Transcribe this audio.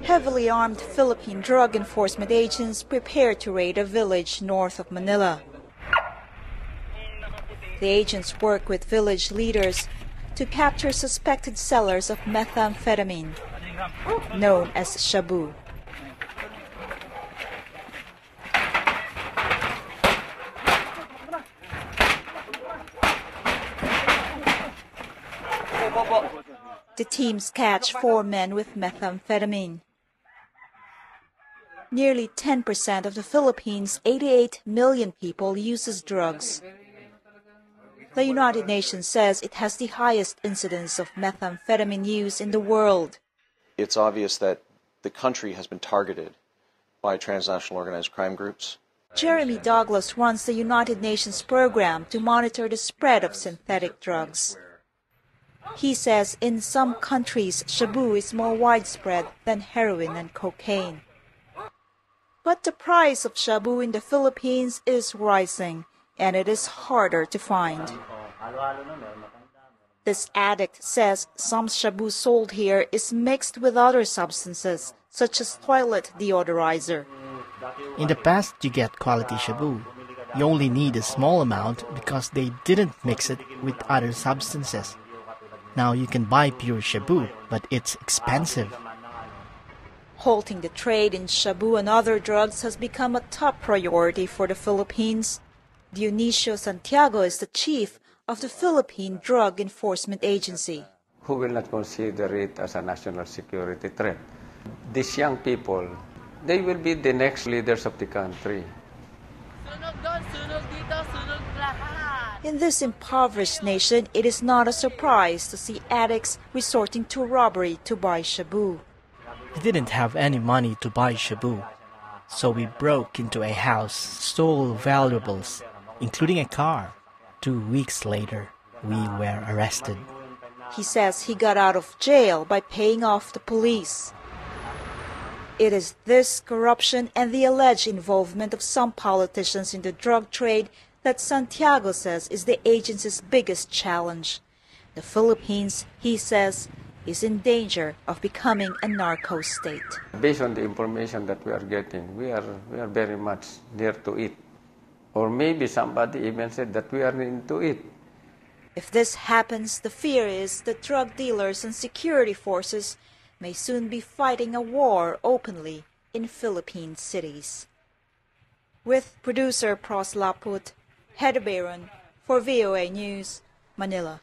Heavily armed Philippine drug enforcement agents prepare to raid a village north of Manila. The agents work with village leaders to capture suspected sellers of methamphetamine, known as shabu. The teams catch 4 men with methamphetamine. Nearly 10% of the Philippines' 88 million people uses drugs. The United Nations says it has the highest incidence of methamphetamine use in the world. It's obvious that the country has been targeted by transnational organized crime groups. Jeremy Douglas runs the United Nations program to monitor the spread of synthetic drugs. He says in some countries, shabu is more widespread than heroin and cocaine. But the price of shabu in the Philippines is rising, and it is harder to find. This addict says some shabu sold here is mixed with other substances, such as toilet deodorizer. In the past, you get quality shabu. You only need a small amount because they didn't mix it with other substances. Now you can buy pure shabu, but it's expensive. Halting the trade in shabu and other drugs has become a top priority for the Philippines. Dionisio Santiago is the chief of the Philippine Drug Enforcement Agency. Who will not consider it as a national security threat? These young people, they will be the next leaders of the country. In this impoverished nation, it is not a surprise to see addicts resorting to robbery to buy shabu. We didn't have any money to buy shabu, so we broke into a house, stole valuables, including a car. 2 weeks later, we were arrested. He says he got out of jail by paying off the police. It is this corruption and the alleged involvement of some politicians in the drug trade that Santiago says is the agency's biggest challenge. The Philippines, he says, is in danger of becoming a narco-state. Based on the information that we are getting, we are very much near to it. Or maybe somebody even said that we are into it. If this happens, the fear is that drug dealers and security forces may soon be fighting a war openly in Philippine cities. With producer Pros Laput, Heather Baron for VOA News, Manila.